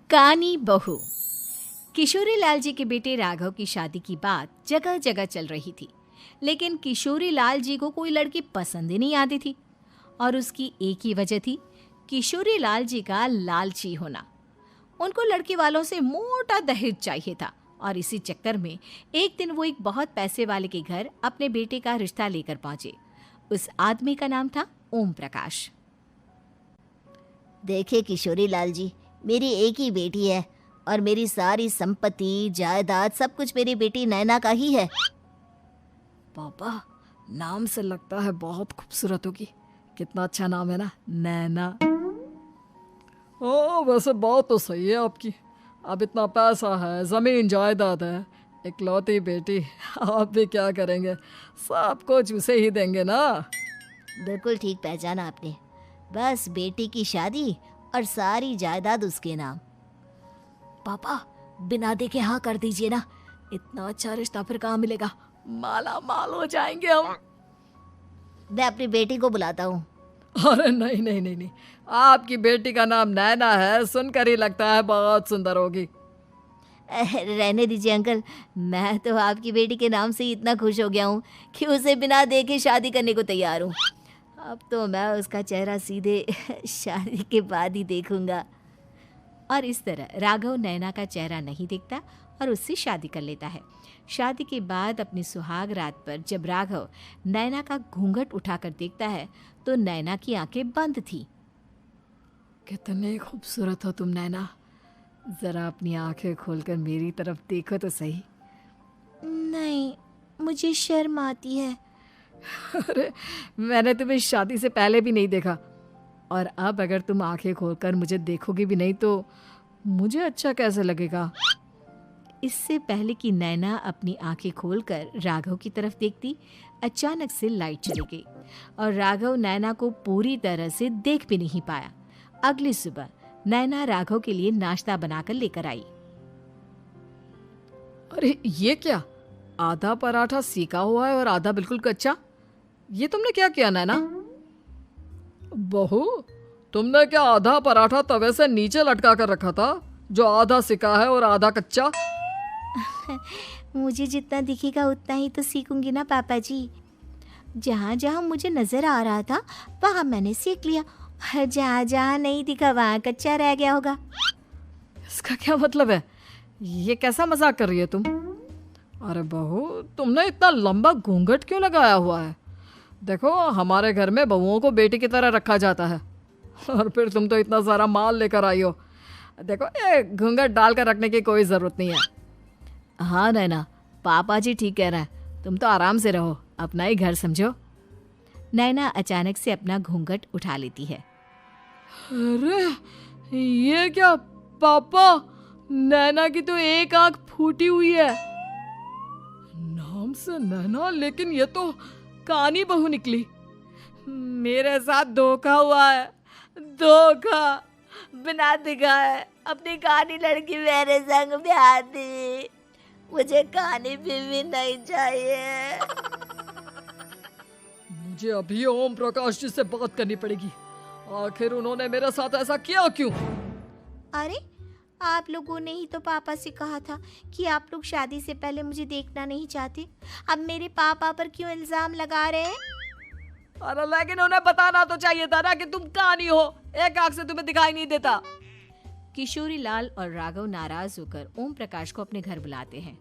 कानी बहू। किशोरी लाल जी के बेटे राघव की शादी की बात जगह जगह चल रही थी, लेकिन किशोरी लाल जी को कोई लड़की पसंद ही नहीं आती थी। और उसकी एक ही वजह थी, किशोरी लाल जी का लालची होना। उनको लड़की वालों से मोटा दहेज चाहिए था और इसी चक्कर में एक दिन वो एक बहुत पैसे वाले के घर अपने बेटे का रिश्ता लेकर पहुंचे। उस आदमी का नाम था ओम प्रकाश। देखे किशोरी लाल जी, मेरी एक ही बेटी है और मेरी सारी संपत्ति जायदाद सब कुछ मेरी बेटी नैना का ही है। पापा, नाम से लगता है बहुत खूबसूरत होगी। कितना अच्छा नाम है ना, नैना। ओ, वैसे बात तो सही है आपकी। अब इतना पैसा है, जमीन जायदाद है, इकलौती बेटी, आप भी क्या करेंगे? सब कुछ उसे ही देंगे ना। बिल्कुल ठीक पहचाना आपने। बस बेटी की शादी और सारी जायदाद उसके नाम। पापा, बिना देखे हाँ कर दीजिए ना। इतना अच्छा रिश्ता फिर कहाँ मिलेगा? माला माल हो जाएंगे हम। मैं अपनी बेटी को बुलाता हूँ। अरे नहीं नहीं नहीं नहीं, आपकी बेटी का नाम नैना है, सुनकर ही लगता है बहुत सुंदर होगी। रहने दीजिए अंकल, मैं तो आपकी बेटी के नाम से ही इतना खुश हो गया हूँ कि उसे बिना देखे शादी करने को तैयार हूँ। अब तो मैं उसका चेहरा सीधे शादी के बाद ही देखूंगा। और इस तरह राघव नैना का चेहरा नहीं देखता और उससे शादी कर लेता है। शादी के बाद अपनी सुहाग रात पर जब राघव नैना का घूंघट उठाकर देखता है तो नैना की आंखें बंद थी। कितनी खूबसूरत हो तुम नैना, जरा अपनी आंखें खोलकर मेरी तरफ देखो तो सही। नहीं, मुझे शर्म आती है। अरे, मैंने तुम्हें शादी से पहले भी नहीं देखा, और अब अगर तुम आंखें खोलकर मुझे देखोगी भी नहीं तो मुझे अच्छा कैसे लगेगा? इससे पहले कि नैना अपनी आंखें खोलकर राघव की तरफ देखती, अचानक से लाइट चली गई और राघव नैना को पूरी तरह से देख भी नहीं पाया। अगली सुबह नैना राघव के लिए नाश्ता बनाकर लेकर आई। अरे ये क्या, आधा पराठा सेका हुआ है और आधा बिल्कुल कच्चा। ये तुमने क्या किया नैना? बहू, तुमने क्या आधा पराठा तवे से नीचे लटका कर रखा था, जो आधा सेका है और आधा कच्चा? मुझे जितना दिखेगा उतना ही तो सीखूंगी ना पापा जी। जहाँ जहाँ मुझे नजर आ रहा था वहाँ मैंने सीख लिया, और जहाँ जहाँ नहीं दिखा वहाँ कच्चा रह गया होगा। इसका क्या मतलब है? ये कैसा मजाक कर रही है तुम? अरे बहू, तुमने इतना लंबा घूंघट क्यों लगाया हुआ है? देखो, हमारे घर में बहुओं को बेटी की तरह रखा जाता है, और फिर तुम तो इतना सारा माल लेकर आई हो। देखो, ये घूंघट डालकर रखने की कोई ज़रूरत नहीं है। हाँ नैना, पापा जी ठीक कह रहे हैं, तुम तो आराम से रहो, अपना ही घर समझो। नैना अचानक से अपना घूंघट उठा लेती है। अरे ये क्या पापा, नैना की तो एक आंख फूटी हुई है। नाम से नैना, लेकिन ये तो कानी बहू निकली। मेरे साथ धोखा हुआ है, धोखा। बिना दिखाए अपनी कानी लड़की मेरे संग ब्याह दी। मुझे कानी बीवी नहीं चाहिए। मुझे अभी ओम प्रकाश जी से बात करनी पड़ेगी। आखिर उन्होंने मेरे साथ ऐसा किया क्यों? अरे, आप लोगों ने ही तो पापा से कहा था कि आप लोग शादी से पहले मुझे देखना नहीं चाहते। अब मेरे पापा पर क्यों इल्जाम लगा रहे हैं? अरे लेकिन उन्हें बताना तो चाहिए था ना कि तुम कानी हो, एक आंख से तुम्हें दिखाई नहीं देता। किशोरी लाल और राघव नाराज होकर ओम प्रकाश को अपने घर बुलाते हैं।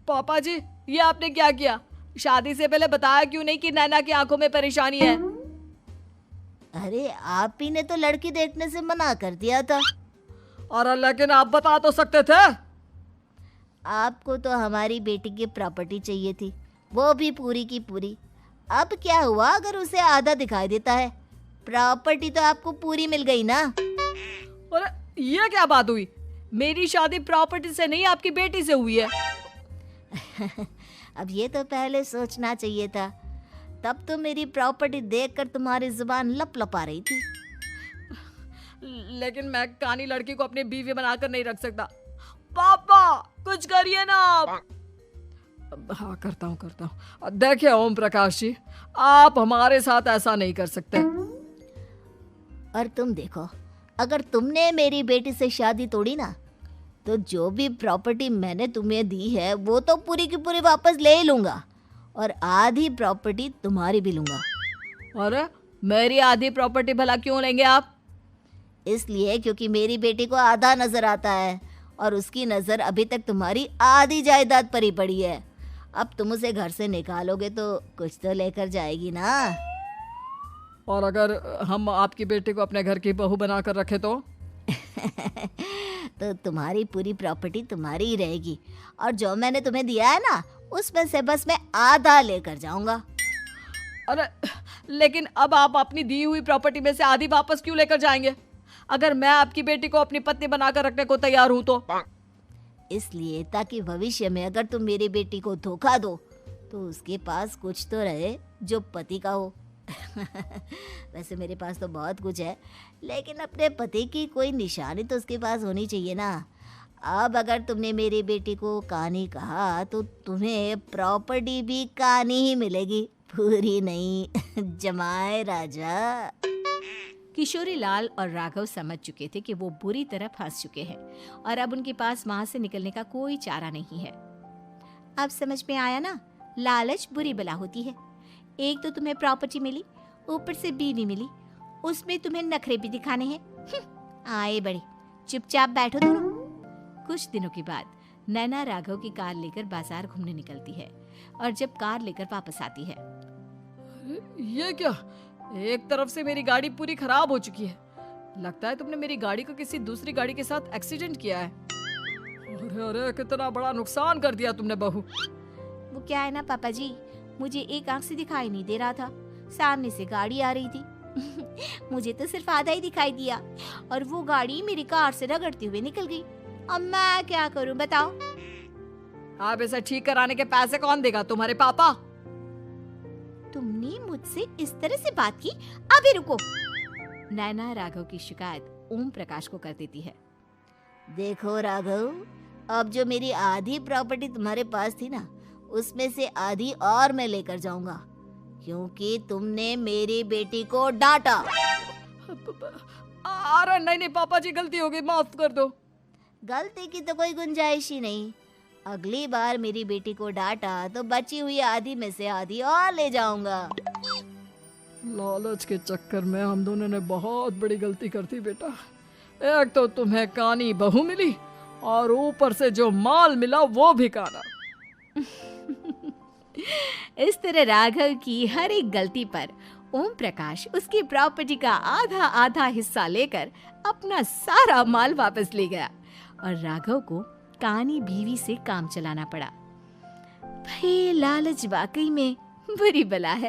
पापा जी, ये आपने क्या किया? शादी से पहले बताया क्यों नहीं कि नैना की आंखों में परेशानी है? अरे, आप ही ने तो लड़की देखने से मना कर दिया था। अरे लेकिन आप बता तो सकते थे। आपको तो हमारी बेटी की प्रॉपर्टी चाहिए थी, वो भी पूरी की पूरी। अब क्या हुआ अगर उसे आधा दिखाई देता है? प्रॉपर्टी तो आपको पूरी मिल गई ना। अरे ये क्या बात हुई? मेरी शादी प्रॉपर्टी से नहीं, आपकी बेटी से हुई है। अब ये तो पहले सोचना चाहिए था, तब तो मेरी प्रॉपर्टी देखकर तुम्हारी जुबान लप लप आ रही थी। लेकिन मैं कानी लड़की को अपनी बीवी बनाकर नहीं रख सकता। पापा, कुछ करिए ना आप। हाँ, करता हूँ। देखिए ओम प्रकाश जी, आप हमारे साथ ऐसा नहीं कर सकते। और तुम देखो, अगर तुमने मेरी बेटी से शादी तोड़ी ना, तो जो भी प्रॉपर्टी मैंने तुम्हें दी है वो तो पूरी की पूरी वापस ले ही लूँगा, और आधी प्रॉपर्टी तुम्हारी भी लूँगा। अरे मेरी आधी प्रॉपर्टी भला क्यों लेंगे आप? इसलिए क्योंकि मेरी बेटी को आधा नज़र आता है और उसकी नज़र अभी तक तुम्हारी आधी जायदाद पर ही पड़ी है। अब तुम उसे घर से निकालोगे तो कुछ तो लेकर जाएगी ना। और अगर हम आपकी बेटी को अपने घर की बहू बना कर रखे तो? तो तुम्हारी पूरी प्रॉपर्टी तुम्हारी ही रहेगी, और जो मैंने तुम्हें दिया है ना, उसमें से बस मैं आधा लेकर जाऊंगा। अरे लेकिन अब आप अपनी दी हुई प्रॉपर्टी में से आधी वापस क्यों लेकर जाएंगे? अगर मैं आपकी बेटी को अपनी पत्नी बनाकर रखने को तैयार हूं तो? इसलिए ताकि भविष्य में अगर तुम मेरी बेटी को धोखा दो तो उसके पास कुछ तो रहे जो पति का हो। वैसे मेरे पास तो बहुत कुछ है, लेकिन अपने पति की कोई निशानी तो उसके पास होनी चाहिए ना। अब अगर तुमने मेरी बेटी को कानी कहा तो तुम्हें प्रॉपर्टी भी कानी ही मिलेगी, पूरी नहीं। जमाए राजा। किशोरी लाल और राघव समझ चुके थे कि वो बुरी तरह फंस चुके हैं और अब उनके पास वहां से निकलने का कोई चारा नहीं है। अब समझ में आया ना, लालच बुरी बला होती है। एक तो तुम्हें प्रॉपर्टी मिली, ऊपर से बीवी मिली, उसमें तुम्हें नखरे भी दिखाने हैं। आए बड़े, चुपचाप बैठो दोनों। कुछ दिनों के बाद नैना राघव की कार लेकर बाजार घूमने निकलती है और जब कार लेकर वापस आती है, ये क्या? एक तरफ से मेरी गाड़ी पूरी खराब हो चुकी है। लगता है तुमने मेरी गाड़ी को किसी दूसरी गाड़ी के साथ एक्सीडेंट किया है। अरे अरे कितना बड़ा नुकसान कर दिया तुमने बहू। वो क्या है ना पापा जी, मुझे एक आंख से दिखाई नहीं दे रहा था, सामने से गाड़ी आ रही थी। मुझे तो सिर्फ आधा ही दिखाई दिया और वो गाड़ी मेरी कार से रगड़ते हुए निकल गई। अब मैं क्या करूं बताओ? आप इसे ठीक कराने के पैसे कौन देगा? तुम्हारे पापा। तुमने मुझसे इस तरह से बात की? अभी रुको। नैना राघव की शिकायत ओम प्रकाश को कर देती है। देखो राघव, अब जो मेरी आधी प्रॉपर्टी तुम्हारे पास थी ना, उसमें से आधी और मैं लेकर जाऊंगा, क्योंकि तुमने मेरी बेटी को डांटा। अरे नहीं नहीं पापा जी, गलती हो गई, माफ कर दो। गलती की तो कोई गुंजाइश ही नहीं। अगली बार मेरी बेटी को डांटा तो बची हुई आधी में से आधी और ले जाऊंगा। लालच के चक्कर में हम दोनों ने बहुत बड़ी गलती कर दी बेटा। एक तो तुम्हें कानी बहू मिली और ऊपर से जो माल मिला वो भी काना। इस तरह राघव की हर एक गलती पर ओम प्रकाश उसकी प्रॉपर्टी का आधा आधा हिस्सा लेकर अपना सारा माल वापस ले गया और राघव को कानी बीवी से काम चलाना पड़ा। भाई लालच वाकई में बुरी बला है।